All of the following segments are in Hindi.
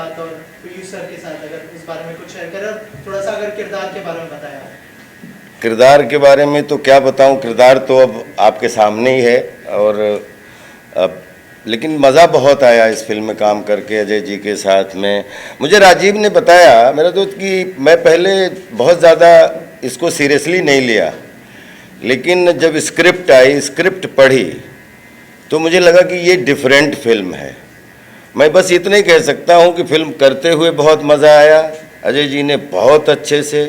साथ और प्रोड्यूसर के साथ, अगर इस बारे में कुछ शेयर करें, थोड़ा सा अगर किरदार के बारे में बताया। किरदार के बारे में तो क्या बताऊं, किरदार तो अब आपके सामने ही है। और लेकिन मज़ा बहुत आया इस फिल्म में काम करके अजय जी के साथ में। मुझे राजीव ने बताया, मेरा दोस्त, कि मैं पहले बहुत ज़्यादा इसको सीरियसली नहीं लिया, लेकिन जब स्क्रिप्ट आई, स्क्रिप्ट पढ़ी, तो मुझे लगा कि ये डिफरेंट फिल्म है। मैं बस इतना ही कह सकता हूँ कि फिल्म करते हुए बहुत मज़ा आया। अजय जी ने बहुत अच्छे से,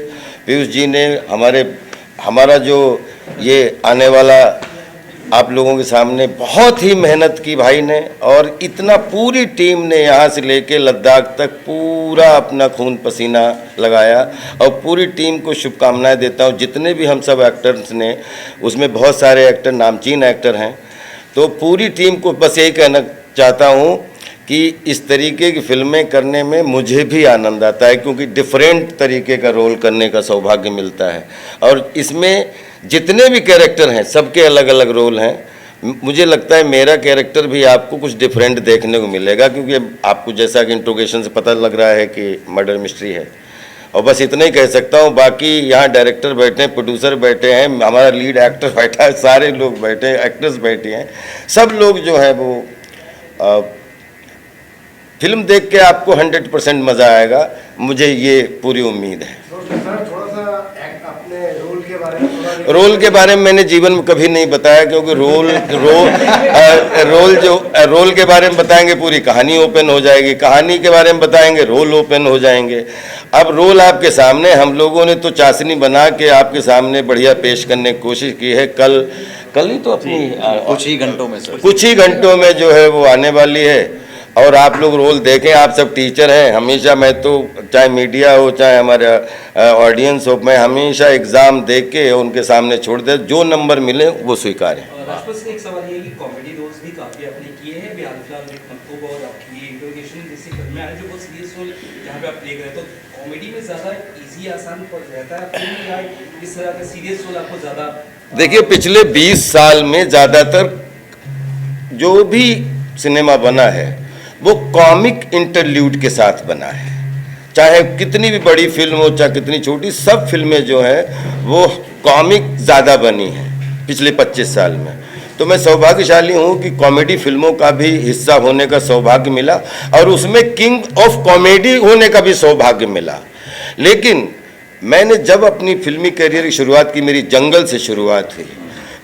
पीयूष जी ने हमारा जो ये आने वाला आप लोगों के सामने बहुत ही मेहनत की भाई ने, और इतना पूरी टीम ने यहाँ से लेके लद्दाख तक पूरा अपना खून पसीना लगाया। और पूरी टीम को शुभकामनाएं देता हूँ, जितने भी हम सब एक्टर्स ने, उसमें बहुत सारे एक्टर नामचीन एक्टर हैं। तो पूरी टीम को बस यही कहना चाहता हूँ कि इस तरीके की फिल्में करने में मुझे भी आनंद आता है, क्योंकि डिफरेंट तरीके का रोल करने का सौभाग्य मिलता है। और इसमें जितने भी कैरेक्टर हैं, सबके अलग अलग रोल हैं। मुझे लगता है मेरा कैरेक्टर भी आपको कुछ डिफरेंट देखने को मिलेगा, क्योंकि आपको जैसा कि इंट्रोगेशन से पता लग रहा है कि मर्डर मिस्ट्री है। और बस इतना ही कह सकता हूँ। बाकी यहाँ डायरेक्टर बैठे हैं, प्रोड्यूसर बैठे हैं, हमारा लीड एक्टर बैठा है, सारे लोग बैठे हैं, एक्टर्स बैठे हैं, सब लोग जो है वो फिल्म देख के आपको 100% मज़ा आएगा, मुझे ये पूरी उम्मीद है। रोल के बारे में मैंने जीवन में कभी नहीं बताया, क्योंकि रोल के बारे में बताएंगे पूरी कहानी ओपन हो जाएगी, कहानी के बारे में बताएंगे रोल ओपन हो जाएंगे। अब रोल आपके सामने, हम लोगों ने तो चाशनी बना के आपके सामने बढ़िया पेश करने की कोशिश की है। कल ही तो अपनी कुछ ही घंटों में सर, कुछ ही घंटों में जो है वो आने वाली है। और आप लोग रोल देखें, आप सब टीचर हैं। हमेशा मैं तो, चाहे मीडिया हो चाहे हमारा ऑडियंस हो, मैं हमेशा एग्ज़ाम दे के उनके सामने छोड़ दे, जो नंबर मिले वो स्वीकार है। एक सवाल ये कि कॉमेडी रोल्स भी काफ़ी आपने किए हैं, हाल फिलहाल में महबूब और आपकी इंट्रोगेशन जैसी फिल्में आ रही जो बहुत सीरियस रोल जहाँ पे आप प्ले करें, तो कॉमेडी में ज़्यादा ईजी आसान पड़ रहता है या इस तरह के सीरियस रोल आपको ज़्यादा? देखिए, पिछले 20 साल में ज़्यादातर जो भी सिनेमा बना है वो कॉमिक इंटरल्यूड के साथ बना है। चाहे कितनी भी बड़ी फिल्म हो चाहे कितनी छोटी, सब फिल्में जो हैं वो कॉमिक ज़्यादा बनी हैं पिछले 25 साल में। तो मैं सौभाग्यशाली हूँ कि कॉमेडी फिल्मों का भी हिस्सा होने का सौभाग्य मिला, और उसमें किंग ऑफ कॉमेडी होने का भी सौभाग्य मिला। लेकिन मैंने जब अपनी फिल्मी करियर की शुरुआत की, मेरी जंगल से शुरुआत हुई,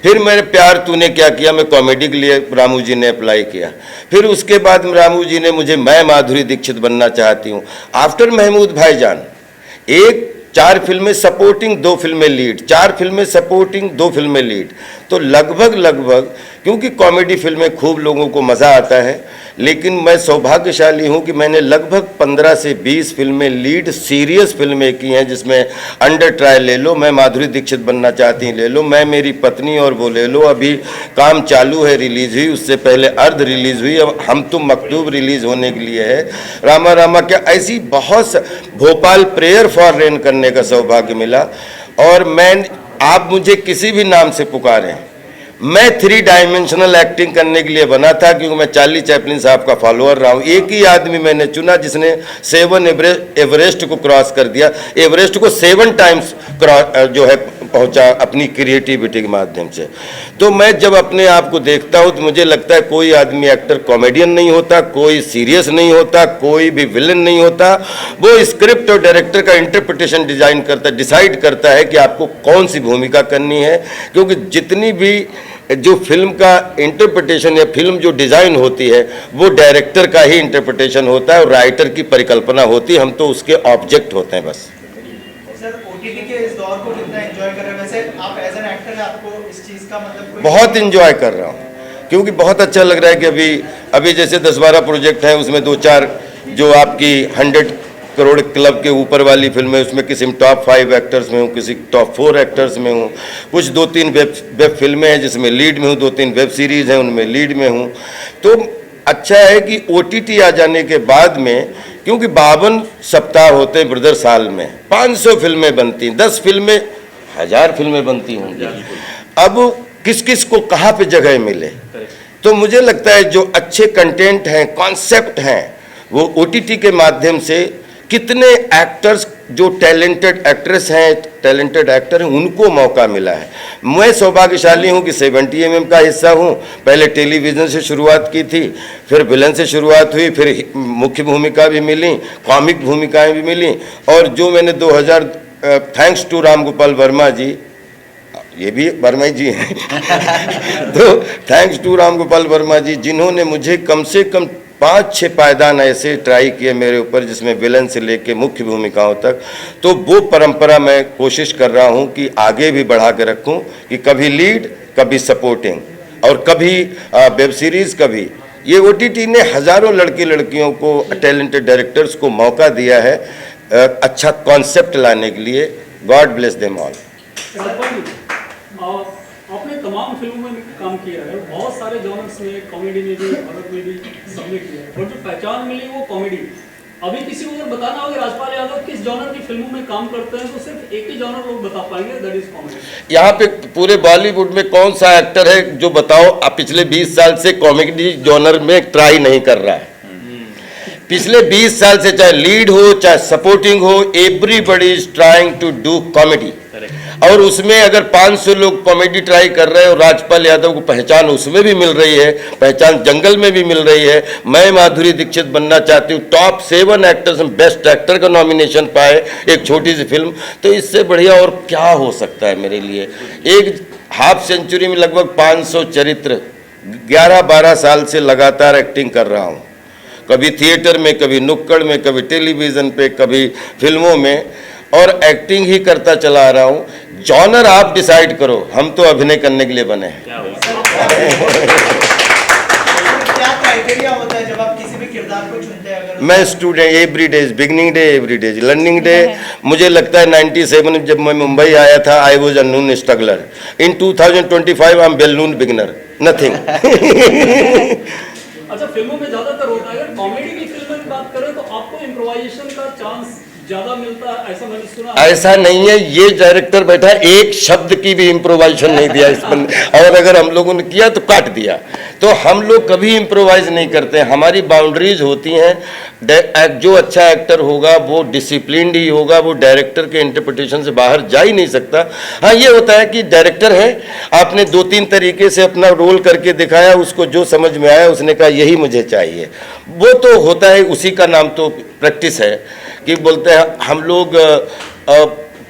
फिर मैंने प्यार तूने क्या किया में कॉमेडी के लिए रामू जी ने अप्लाई किया, फिर उसके बाद रामू जी ने मुझे, मैं माधुरी दीक्षित बनना चाहती हूँ। आफ्टर महमूद भाईजान 4 फिल्में सपोर्टिंग, 2 फिल्में लीड, 4 फिल्में सपोर्टिंग, 2 फिल्में लीड। तो लगभग क्योंकि कॉमेडी फिल्में खूब लोगों को मज़ा आता है, लेकिन मैं सौभाग्यशाली हूं कि मैंने लगभग 15 से 20 फिल्में लीड सीरियस फिल्में की हैं, जिसमें अंडर ट्रायल ले लो, मैं माधुरी दीक्षित बनना चाहती हूँ ले लो, मैं मेरी पत्नी और वो ले लो, अभी काम चालू है, रिलीज़ हुई, उससे पहले अर्ध रिलीज़ हुई, अब हम तुम मकतूब रिलीज़ होने के लिए है, रामा रामा क्या, ऐसी बहुत, भोपाल प्रेयर फॉर रेन करने का सौभाग्य मिला। और आप मुझे किसी भी नाम से पुकारें, मैं 3 डायमेंशनल एक्टिंग करने के लिए बना था, क्योंकि मैं चार्ली चैपलिन साहब का फॉलोअर रहा हूँ। एक ही आदमी मैंने चुना जिसने 7 एवरेस्ट को क्रॉस कर दिया, एवरेस्ट को 7 टाइम्स जो है पहुँचा अपनी क्रिएटिविटी के माध्यम से। तो मैं जब अपने आप को देखता हूँ तो मुझे लगता है कोई आदमी एक्टर कॉमेडियन नहीं होता, कोई सीरियस नहीं होता, कोई भी विलन नहीं होता। वो स्क्रिप्ट और डायरेक्टर का इंटरप्रिटेशन डिसाइड करता है कि आपको कौन सी भूमिका करनी है, क्योंकि जितनी भी जो फिल्म का इंटरप्रिटेशन या फिल्म जो डिज़ाइन होती है वो डायरेक्टर का ही इंटरप्रिटेशन होता है और राइटर की परिकल्पना होती है, हम तो उसके ऑब्जेक्ट होते हैं बस। सर, ओटीटी के इस दौर को कितना एंजॉय कर रहे हैं? वैसे आप एज एन एक्टर आपको इस चीज़ का मतलब? बहुत एंजॉय कर रहा हूँ, क्योंकि बहुत अच्छा लग रहा है कि अभी जैसे 10-12 प्रोजेक्ट हैं, उसमें 2-4 जो आपकी 100 करोड़ क्लब के ऊपर वाली फिल्म है, उसमें किसी में टॉप 5 एक्टर्स में हूँ, किसी टॉप 4 एक्टर्स में हूँ, कुछ 2-3 वेब फिल्में हैं जिसमें लीड में हूँ, 2-3 वेब सीरीज़ हैं उनमें लीड में हूँ। तो अच्छा है कि OTT आ जाने के बाद में, क्योंकि 52 सप्ताह होते हैं ब्रदर साल में, 500 फिल्में बनती हैं, 10 फिल्में 1000 फिल्में बनती होंगी। अब किस किस को कहाँ पे जगह मिले, तो मुझे लगता है जो अच्छे कंटेंट हैं, कॉन्सेप्ट हैं, वो OTT के माध्यम से कितने एक्टर्स जो टैलेंटेड एक्ट्रेस हैं, टैलेंटेड एक्टर हैं, उनको मौका मिला है। मैं सौभाग्यशाली हूं कि 70 mm का हिस्सा हूं। पहले टेलीविज़न से शुरुआत की थी, फिर विलन से शुरुआत हुई, फिर मुख्य भूमिका भी मिली, कॉमिक भूमिकाएं भी मिली, और जो मैंने 2000 थैंक्स टू राम गोपाल वर्मा जी, ये भी वर्मा जी हैं तो थैंक्स टू राम गोपाल वर्मा जी, जिन्होंने मुझे कम से कम 5-6 पायदान ऐसे ट्राई किए मेरे ऊपर, जिसमें विलन से लेके मुख्य भूमिकाओं तक। तो वो परंपरा मैं कोशिश कर रहा हूँ कि आगे भी बढ़ा के रखूँ, कि कभी लीड, कभी सपोर्टिंग, और कभी वेब सीरीज़, कभी ये OTT ने हज़ारों लड़के लड़कियों को, टैलेंटेड डायरेक्टर्स को मौका दिया है अच्छा कॉन्सेप्ट लाने के लिए। God bless them all. आपने तमाम फिल्मों में काम किया है, बहुत सारे जॉनर्स में, कॉमेडी में भी, हॉरर में भी, सबने किया है, और जो पहचान मिली वो कॉमेडी। अभी किसी को अगर बताना हो कि राजपाल यादव किस जॉनर की फिल्मों में काम करते हैं, तो सिर्फ एक ही जॉनर लोग बता पाएंगे, दैट इज कॉमेडी। यहाँ पे पूरे बॉलीवुड में कौन सा एक्टर है जो बताओ आप पिछले 20 साल से कॉमेडी जॉनर में ट्राई नहीं कर रहा है? पिछले 20 साल से चाहे लीड हो चाहे सपोर्टिंग हो, everybody is trying to do comedy. और उसमें अगर 500 लोग कॉमेडी ट्राई कर रहे हैं और राजपाल यादव को पहचान उसमें भी मिल रही है, पहचान जंगल में भी मिल रही है। मैं माधुरी दीक्षित बनना चाहती हूँ, टॉप 7 एक्टर्स में बेस्ट एक्टर का नॉमिनेशन पाए एक छोटी सी फिल्म, तो इससे बढ़िया और क्या हो सकता है मेरे लिए। एक हाफ सेंचुरी में लगभग 500 चरित्र, 11-12 साल से लगातार एक्टिंग कर रहा हूँ, कभी थिएटर में, कभी नुक्कड़ में, कभी टेलीविज़न पे, कभी फिल्मों में, और एक्टिंग ही करता चला आ रहा हूँ। जॉनर आप डिसाइड करो, हम तो अभिनय करने के लिए बने हैं। क्या क्राइटेरिया होता है जब आप किसी भी किरदार को चुनते हैं? अगर मैं student, every day is beginning day, every day is learning day. मुझे लगता है 97 में जब मैं मुंबई आया था, I was a Noon struggler. In 2025 I am balloon beginner, nothing. अच्छा, फिल्मों में ज्यादातर होता है, अगर कॉमेडी की फिल्म की बात करें तो आपको इम्प्रोवाइजेशन का चांस ज्यादा मिलता है, ऐसा मैंने सुना। ऐसा नहीं है, ये डायरेक्टर बैठा एक शब्द की भी इम्प्रोवाइजेशन नहीं दिया इस बंदे, और अगर हम लोगों ने किया तो काट दिया। तो हम लोग कभी इम्प्रोवाइज नहीं करते, हमारी बाउंड्रीज होती हैं। जो अच्छा एक्टर होगा वो डिसिप्लिन्ड ही होगा, वो डायरेक्टर के इंटरप्रिटेशन से बाहर जा ही नहीं सकता। हाँ, ये होता है कि डायरेक्टर है, आपने 2-3 तरीके से अपना रोल करके दिखाया, उसको जो समझ में आया उसने कहा यही मुझे चाहिए, वो तो होता है, उसी का नाम तो प्रैक्टिस है। कि बोलते हैं हम लोग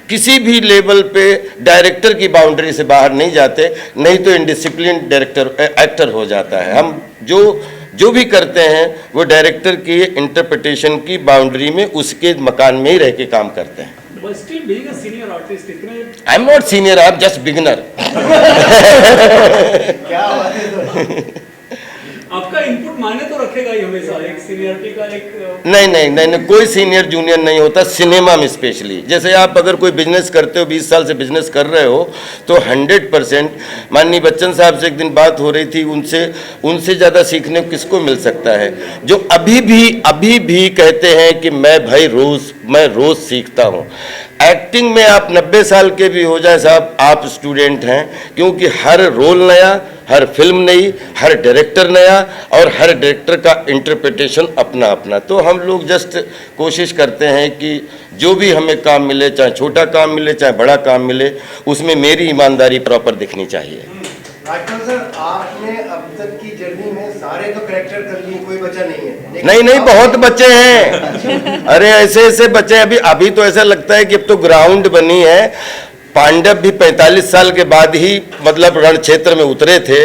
किसी भी लेवल पे डायरेक्टर की बाउंड्री से बाहर नहीं जाते, नहीं तो इनडिसिप्लिन डायरेक्टर एक्टर हो जाता है। हम जो भी करते हैं वो डायरेक्टर की इंटरप्रिटेशन की बाउंड्री में, उसके मकान में ही रह के काम करते हैं। I am not senior, I am just beginner. क्या बात है। आपका इनपुट मायने तो रखेगा ही हमेशा, एक सीनियरिटी का एक नहीं, कोई सीनियर जूनियर नहीं होता सिनेमा में स्पेशली। जैसे आप अगर कोई बिजनेस करते हो, 20 साल से बिजनेस कर रहे हो, तो 100%, माननीय बच्चन साहब से एक दिन बात हो रही थी, उनसे ज़्यादा सीखने को किसको मिल सकता है, जो अभी भी कहते हैं कि मैं रोज़ सीखता हूँ। एक्टिंग में आप 90 साल के भी हो जाए साहब, आप स्टूडेंट हैं, क्योंकि हर रोल नया, हर फिल्म नई, हर डायरेक्टर नया, और हर डायरेक्टर का इंटरप्रिटेशन अपना अपना। तो हम लोग जस्ट कोशिश करते हैं कि जो भी हमें काम मिले, चाहे छोटा काम मिले चाहे बड़ा काम मिले, उसमें मेरी ईमानदारी प्रॉपर दिखनी चाहिए। राजपाल सर, आपने अब तक की जर्नी में सारे तो कैरेक्टर कर लिए, कोई बचा नहीं है? नहीं, बहुत बच्चे हैं। अरे ऐसे बच्चे अभी तो ऐसा लगता है कि अब तो ग्राउंड बनी है। पांडव भी 45 साल के बाद ही मतलब रण क्षेत्र में उतरे थे।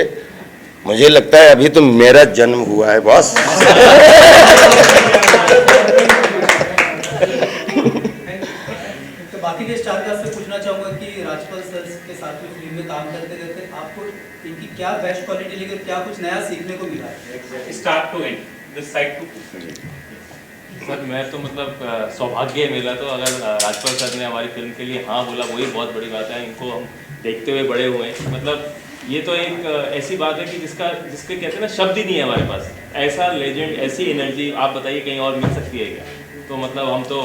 मुझे लगता है अभी तो मेरा जन्म हुआ है बॉस। तो बाकी के स्टार कास्ट से पूछना चाहूंगा कि राजपाल सर के साथ में फिल्म में काम करते करते आपको इनकी क्या बेस्ट क्वालिटी लगी, क्या कुछ नया सीखने को मिला? Start to end, this side too. Sir मैं तो मतलब सौभाग्य मिला, तो अगर राजपाल सर ने हमारी फिल्म के लिए हाँ बोला वही बहुत बड़ी बात है। इनको हम देखते हुए बड़े हुए हैं, मतलब ये तो एक ऐसी बात है कि जिसके कहते हैं ना, शब्द ही नहीं है हमारे पास। ऐसा लेजेंड, ऐसी एनर्जी आप बताइए कहीं और मिल सकती है क्या? तो मतलब हम तो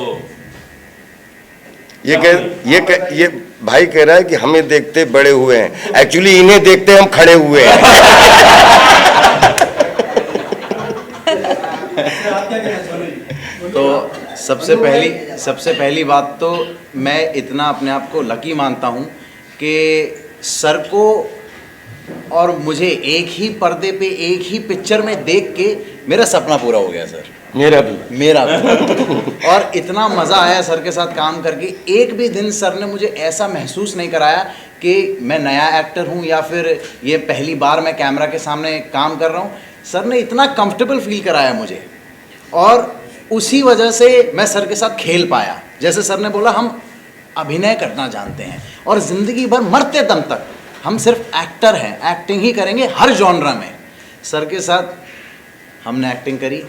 ये भाई कह रहा है कि हमें देखते बड़े हुए हैं, एक्चुअली इन्हें देखते हम खड़े हुए हैं। आप क्या कहना चाहोगे? तो सबसे पहली बात तो मैं इतना अपने आप को लकी मानता हूँ कि सर को और मुझे एक ही पर्दे पे एक ही पिक्चर में देख के मेरा सपना पूरा हो गया सर। मेरा भी। और इतना मज़ा आया सर के साथ काम करके। एक भी दिन सर ने मुझे ऐसा महसूस नहीं कराया कि मैं नया एक्टर हूँ या फिर ये पहली बार मैं कैमरा के सामने काम कर रहा हूँ। सर ने इतना कंफर्टेबल फील कराया मुझे, और उसी वजह से मैं सर के साथ खेल पाया। जैसे सर ने बोला, हम अभिनय करना जानते हैं और ज़िंदगी भर मरते दम तक हम सिर्फ एक्टर हैं, एक्टिंग ही करेंगे हर जॉनरा में। सर के साथ हमने एक्टिंग करी,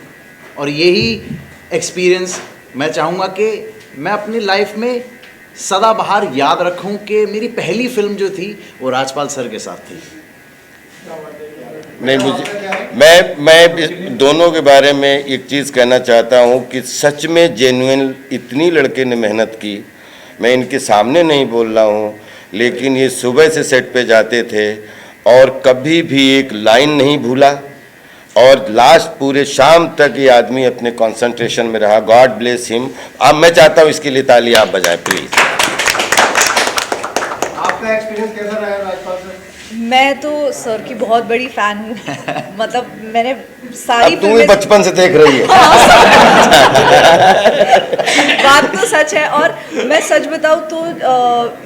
और यही एक्सपीरियंस मैं चाहूँगा कि मैं अपनी लाइफ में सदाबहार याद रखूँ कि मेरी पहली फिल्म जो थी वो राजपाल सर के साथ थी। नहीं, मुझे मैं दोनों के बारे में एक चीज़ कहना चाहता हूँ कि सच में जेन्युइन इतनी लड़के ने मेहनत की। मैं इनके सामने नहीं बोल रहा हूँ, लेकिन ये सुबह से सेट पे जाते थे और कभी भी एक लाइन नहीं भूला, और लास्ट पूरे शाम तक ये आदमी अपने कंसंट्रेशन में रहा। God bless him. अब मैं चाहता हूँ इसके लिए ताली आप बजाएं प्लीज़। आपका एक्सपीरियंस कैसा रहा राजपाल सर? मैं तो सर की बहुत बड़ी फैन हूँ। मतलब मैंने सारी अब तू ही बचपन से देख रही है। बात तो सच है। और मैं सच बताऊँ तो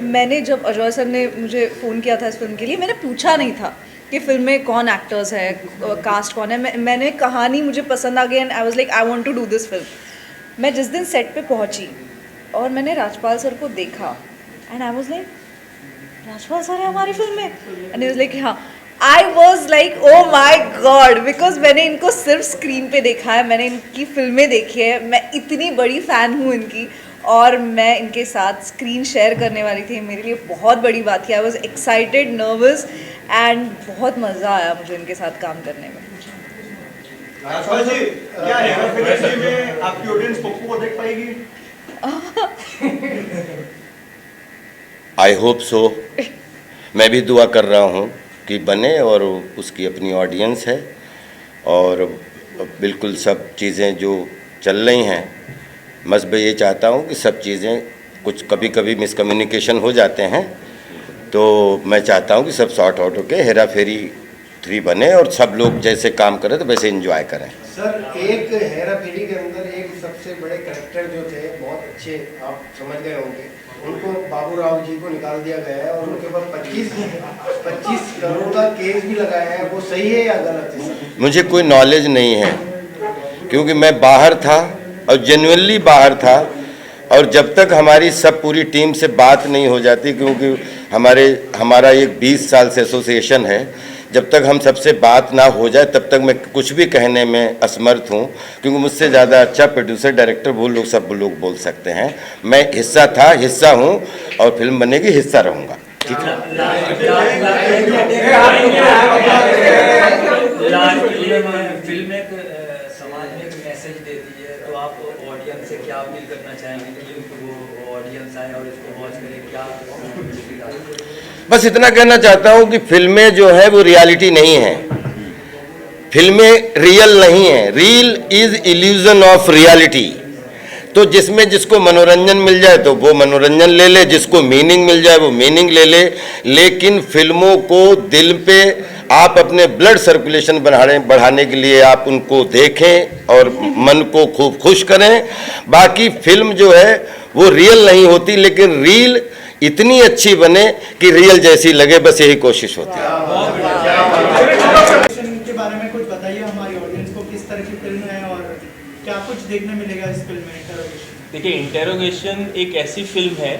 मैंने जब अजय सर ने मुझे फ़ोन किया था इस फिल्म के लिए, मैंने पूछा नहीं था कि फिल्म में कौन एक्टर्स है, कास्ट कौन है। मैंने कहानी मुझे पसंद आ गई and I was like I want to do this film. मैं जिस दिन सेट पे पहुंची और मैंने राजपाल सर को देखा and I was like, Rajpal sir है हमारी फिल्म में? एंड ही वाज लाइक हाँ। I was like oh my God, because मैंने इनको सिर्फ स्क्रीन पे देखा है, मैंने इनकी फिल्में देखी है, मैं इतनी बड़ी फ़ैन हूँ इनकी, और मैं इनके साथ स्क्रीन शेयर करने वाली थी। मेरे लिए बहुत बड़ी बात थी। I was excited, nervous and बहुत मज़ा आया मुझे इनके साथ काम करने में। राजपाल जी, क्या हेरा फेरी में आपकी ऑडियंस पप्पू को देख पाएगी? I hope so. मैं भी दुआ कर रहा हूँ कि बने, और उसकी अपनी ऑडियंस है, और बिल्कुल सब चीज़ें जो चल रही हैं, बस मैं ये चाहता हूँ कि सब चीज़ें, कुछ कभी कभी मिसकम्युनिकेशन हो जाते हैं, तो मैं चाहता हूँ कि सब सॉर्ट आउट होके हेरा फेरी 3 बने और सब लोग जैसे काम करें तो वैसे एंजॉय करें। सर, एक हेरा फेरी के अंदर एक सबसे बड़े कैरेक्टर जो थे, बहुत अच्छे, आप समझ गए होंगे, उनको बाबू राव जी को निकाल दिया गया है और उनके ऊपर 25 करोड़ का केस भी लगाया है। वो सही है या गलत है? मुझे कोई नॉलेज नहीं है, क्योंकि मैं बाहर था और जेन्युइनली बाहर था, और जब तक हमारी सब पूरी टीम से बात नहीं हो जाती, क्योंकि हमारा एक 20 साल से एसोसिएशन है, जब तक हम सबसे बात ना हो जाए तब तक मैं कुछ भी कहने में असमर्थ हूँ, क्योंकि मुझसे ज़्यादा अच्छा प्रोड्यूसर, डायरेक्टर वो लोग सब लोग बोल सकते हैं। मैं हिस्सा हूँ और फिल्म बनेगी, हिस्सा रहूँगा। ठीक है। फिल्म एक समाज में एक मैसेज देती है, तो आप ऑडियंस से क्या अपील करना चाहेंगे कि वो ऑडियंस आए और इसको वॉच करे? क्या बस इतना कहना चाहता हूँ कि फिल्में जो है वो रियलिटी नहीं है, फिल्में रियल नहीं है। Reel is illusion of reality. तो जिसमें जिसको मनोरंजन मिल जाए तो वो मनोरंजन ले ले, जिसको मीनिंग मिल जाए वो मीनिंग ले ले, लेकिन फिल्मों को दिल पे आप अपने ब्लड सर्कुलेशन बढ़ाने के लिए आप उनको देखें और मन को खूब खुश करें। बाकी फिल्म जो है वो रियल नहीं होती, लेकिन रील इतनी अच्छी बने कि रियल जैसी लगे, बस यही कोशिश होती है। के बारे में कुछ बताइए हमारी ऑडियंस को, किस तरह की फिल्म है और क्या कुछ देखने मिलेगा इस फिल्म में? देखिए, इंटेरोगेशन एक ऐसी फिल्म है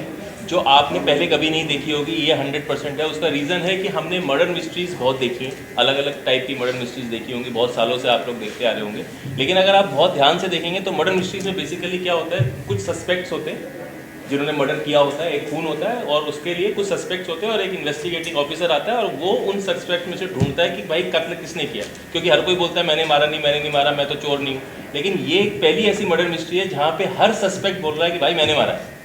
जो आपने पहले कभी नहीं देखी होगी, ये 100% है। उसका रीज़न है कि हमने मर्डर मिस्ट्रीज़ बहुत देखी हैं, अलग अलग टाइप की मर्डर मिस्ट्रीज़ देखी होंगी, बहुत सालों से आप लोग देखते आ रहे होंगे। लेकिन अगर आप बहुत ध्यान से देखेंगे तो मर्डर मिस्ट्रीज़ में बेसिकली क्या होता है, कुछ सस्पेक्ट्स होते हैं जिन्होंने मर्डर किया होता है, एक खून होता है और उसके लिए कुछ सस्पेक्ट्स होते हैं और एक इन्वेस्टिगेटिंग ऑफिसर आता है और वो उन सस्पेक्ट में से ढूंढता है कि भाई कत्ल किसने किया, क्योंकि हर कोई बोलता है मैंने नहीं मारा, मैं तो चोर नहीं हूँ। लेकिन ये एक पहली ऐसी मर्डर मिस्ट्री है जहाँ पे हर सस्पेक्ट बोल रहा है कि भाई मैंने मारा है।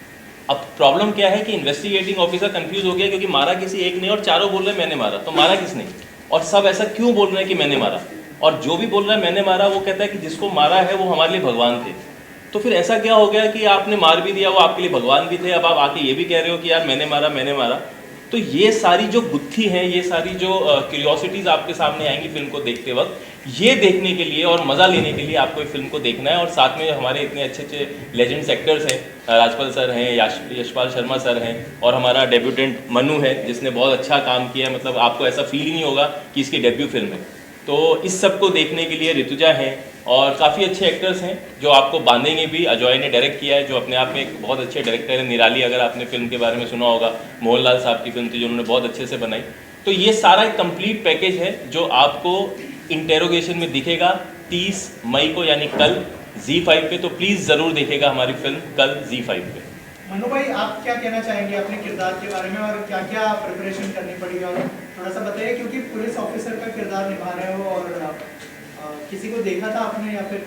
अब प्रॉब्लम क्या है कि इन्वेस्टिगेटिंग ऑफिसर कंफ्यूज हो गया, क्योंकि मारा किसी एक ने और चारों बोल रहे हैं मैंने मारा, तो मारा किसने? और सब ऐसा क्यों बोल रहे हैं कि मैंने मारा? और जो भी बोल रहा है मैंने मारा, वो कहता है कि जिसको मारा है वो हमारे लिए भगवान थे। तो फिर ऐसा क्या हो गया कि आपने मार भी दिया, वो आपके लिए भगवान भी थे, अब आप आके ये भी कह रहे हो कि यार मैंने मारा। तो ये सारी जो गुत्थी हैं, ये सारी जो क्यूरियोसिटीज़ आपके सामने आएंगी फिल्म को देखते वक्त, ये देखने के लिए और मज़ा लेने के लिए आपको इस फिल्म को देखना है। और साथ में हमारे इतने अच्छे अच्छे लेजेंड्स एक्टर्स हैं, राजपाल सर हैं, यशपाल शर्मा सर हैं, और हमारा डेब्यूटेंट मनु है जिसने बहुत अच्छा काम किया है। मतलब आपको ऐसा फील ही नहीं होगा कि इसकी डेब्यू फिल्म है। तो इस सब को देखने के लिए ऋतुजा हैं और काफ़ी अच्छे एक्टर्स हैं जो आपको बांधेंगे भी। अजॉय ने डायरेक्ट किया है, जो अपने आप में एक बहुत अच्छे डायरेक्टर है। निराली, अगर आपने फिल्म के बारे में सुना होगा, मोहनलाल साहब की फिल्म थी जो उन्होंने बहुत अच्छे से बनाई। तो ये सारा एक कंप्लीट पैकेज है जो आपको इंटेरोगेशन में दिखेगा 30 मई को, यानी कल Z5 पे। तो प्लीज़ ज़रूर देखेगा हमारी फिल्म कल Z5 पे। मनु भाई, आप क्या कहना चाहेंगे अपने किरदार के बारे में और क्या क्या प्रिपरेशन करनी पड़ी, और थोड़ा सा बताइए, क्योंकि पुलिस ऑफिसर का किरदार निभा रहे हो और किसी को देखा था आपने या फिर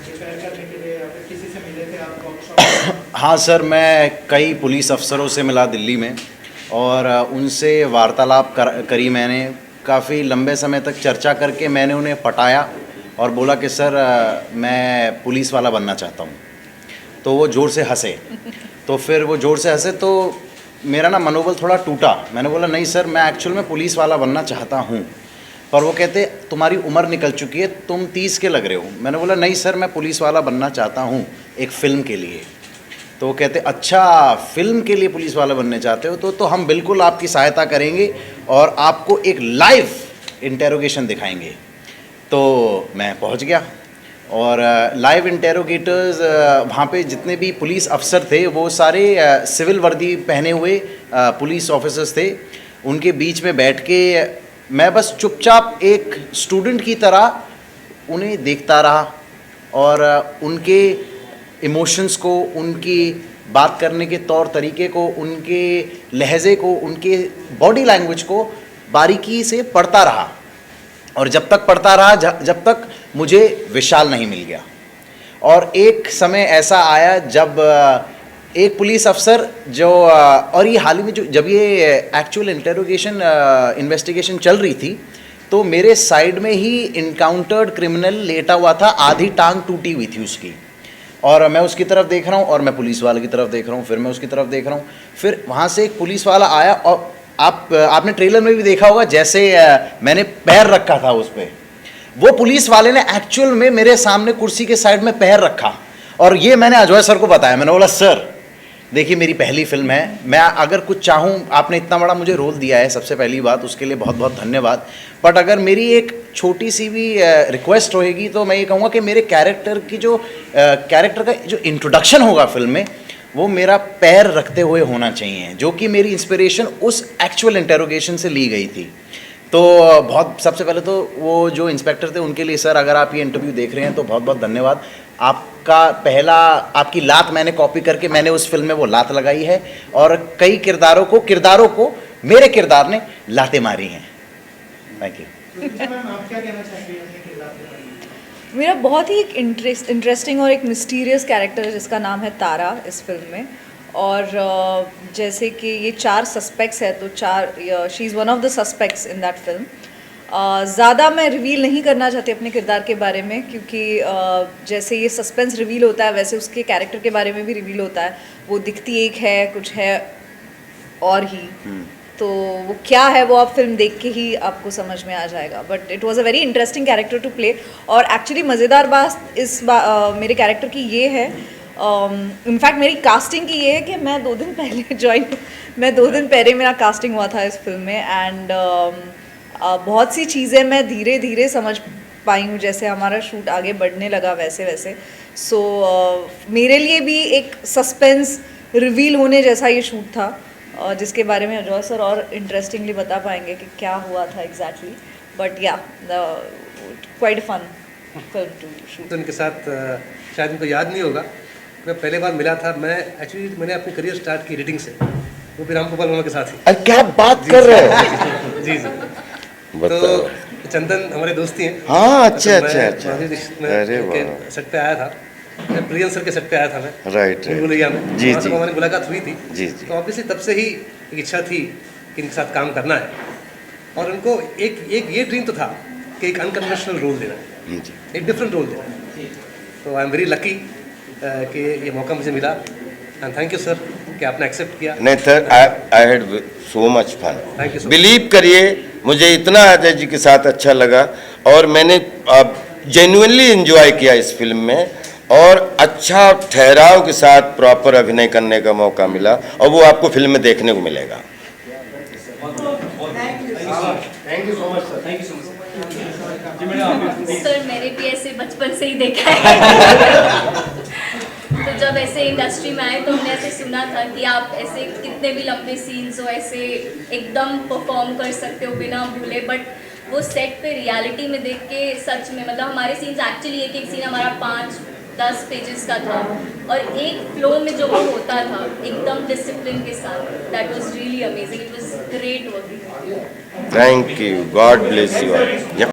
प्रिपेयर करने के लिए या फिर किसी से मिले थे आप वर्कशॉप? हाँ सर, मैं कई पुलिस अफसरों से मिला दिल्ली में और उनसे वार्तालाप करी मैंने। काफ़ी लंबे समय तक चर्चा करके मैंने उन्हें पटाया और बोला कि सर मैं पुलिस वाला बनना चाहता हूँ। तो वो ज़ोर से हंसे। तो फिर वो ज़ोर से हंसे तो मेरा ना मनोबल थोड़ा टूटा। मैंने बोला नहीं सर, मैं एक्चुअल में पुलिस वाला बनना चाहता हूँ। पर वो कहते तुम्हारी उम्र निकल चुकी है, तुम 30 के लग रहे हो। मैंने बोला नहीं सर, मैं पुलिस वाला बनना चाहता हूँ एक फ़िल्म के लिए। तो वो कहते अच्छा, फ़िल्म के लिए पुलिस वाला बनने चाहते हो तो हम बिल्कुल आपकी सहायता करेंगे और आपको एक लाइव इंटेरोगेशन दिखाएंगे। तो मैं पहुँच गया और लाइव इंटेरोगेटर्स वहाँ पे जितने भी पुलिस अफसर थे वो सारे सिविल वर्दी पहने हुए पुलिस ऑफिसर्स थे। उनके बीच में बैठ के मैं बस चुपचाप एक स्टूडेंट की तरह उन्हें देखता रहा और उनके इमोशंस को, उनकी बात करने के तौर तरीके को, उनके लहजे को, उनके बॉडी लैंग्वेज को बारीकी से पढ़ता रहा। और जब तक पढ़ता रहा जब तक मुझे विशाल नहीं मिल गया। और एक समय ऐसा आया जब एक पुलिस अफसर जो और ये हाल ही में जब ये एक्चुअल इंटेरोगेशन इन्वेस्टिगेशन चल रही थी तो मेरे साइड में ही इनकाउंटर्ड क्रिमिनल लेटा हुआ था, आधी टांग टूटी हुई थी उसकी। और मैं उसकी तरफ देख रहा हूँ और मैं पुलिस वाले की तरफ देख रहा हूँ, फिर मैं उसकी तरफ देख रहा हूँ। फिर वहाँ से एक पुलिस वाला आया और आपने ट्रेलर में भी देखा होगा जैसे मैंने पैर रखा था उस पर, वो पुलिस वाले ने एक्चुअल में मेरे सामने कुर्सी के साइड में पैर रखा। और ये मैंने अजय सर को बताया। मैंने बोला सर देखिए मेरी पहली फिल्म है, मैं अगर कुछ चाहूँ, आपने इतना बड़ा मुझे रोल दिया है, सबसे पहली बात उसके लिए बहुत बहुत धन्यवाद। बट अगर मेरी एक छोटी सी भी रिक्वेस्ट होएगी तो मैं ये कहूँगा कि मेरे कैरेक्टर का जो इंट्रोडक्शन होगा फिल्म में वो मेरा पैर रखते हुए होना चाहिए, जो कि मेरी इंस्पिरेशन उस एक्चुअल इंटेरोगेशन से ली गई थी। तो बहुत सबसे पहले तो वो जो इंस्पेक्टर थे उनके लिए सर, अगर आप ये इंटरव्यू देख रहे हैं तो बहुत बहुत धन्यवाद। आपकी लात मैंने कॉपी करके मैंने उस फिल्म में वो लात लगाई है और कई किरदारों को मेरे किरदार ने लातें मारी हैं। Thank you. मैम, आप क्या कहना चाहेंगे अपने किरदार के बारे में? मेरा बहुत ही एक इंटरेस्टिंग और एक मिस्टीरियस कैरेक्टर है जिसका नाम है तारा इस फिल्म में। और जैसे कि ये 4 सस्पेक्ट्स है तो she is one of the suspects in that film. ज़्यादा मैं रिवील नहीं करना चाहती अपने किरदार के बारे में, क्योंकि जैसे ये सस्पेंस रिवील होता है वैसे उसके कैरेक्टर के बारे में भी रिवील होता है। वो दिखती एक है, कुछ है और ही, तो वो क्या है वो आप फिल्म देख के ही आपको समझ में आ जाएगा। But it was a very interesting character to play. और एक्चुअली मज़ेदार बात मेरे कैरेक्टर की ये है, इनफैक्ट मेरी कास्टिंग की ये है कि मैं 2 दिन पहले मेरा कास्टिंग हुआ था इस फिल्म में। एंड बहुत सी चीज़ें मैं धीरे धीरे समझ पाई हूँ, जैसे हमारा शूट आगे बढ़ने लगा वैसे। सो मेरे लिए भी एक सस्पेंस रिवील होने जैसा ये शूट था, जिसके बारे में अजय सर और इंटरेस्टिंगली बता पाएंगे कि क्या हुआ था exactly. But yeah quite fun film to shoot. तो उनके साथ शायद उनको याद नहीं होगा, मैं पहले बार मिला था। मैंने अपनी करियर स्टार्ट की एडिटिंग से, वो भी राम गोपाल वर्मा के साथ ही। अरे क्या बात कर रहे हो? जी। तो चंदन हमारे दोस्ती हैं। हाँ, अच्छा। अरे वाह, सेट पे आया था मैं, प्रियन सर के सेट पे आया था मैं, राइट भूलिया में। जी। हमारी मुलाकात हुई थी। जी। तो ऑब्वियसली तब से ही एक इच्छा थी कि इनके साथ काम करना है। और उनको एक ये ड्रीम तो था कि एक अनकन्वेंशनल रोल देना है, एक डिफरेंट रोल देना है। तो आई एम वेरी लकी कि ये मौका मुझे मिला एंड थैंक यू सर कि आपने एक्सेप्ट किया। नहीं sir, I had so much fun. Thank you sir. Believe करिए, मुझे इतना अजय जी के साथ अच्छा लगा और मैंने जेन्युइनली एंजॉय किया इस फिल्म में, और अच्छा ठहराव के साथ प्रॉपर अभिनय करने का मौका मिला, और वो आपको फिल्म में देखने को मिलेगा। Thank you so much sir. Thank you so much. Sir मैंने भी ऐसे बचपन से ही देखा है। तो जब ऐसे इंडस्ट्री में आए तो हमने ऐसे सुना था कि आप ऐसे कितने भी लंबे सीन्स हो ऐसे एकदम परफॉर्म कर सकते हो बिना भूले, बट वो सेट पे रियलिटी में देख के सच में मतलब हमारे सीन्स एक्चुअली एक एक सीन हमारा 5-10 पेजेस का था, और एक फ्लो में जो वो होता था एकदम डिसिप्लिन के साथ, that was really amazing, it was great working. Thank you, God bless you.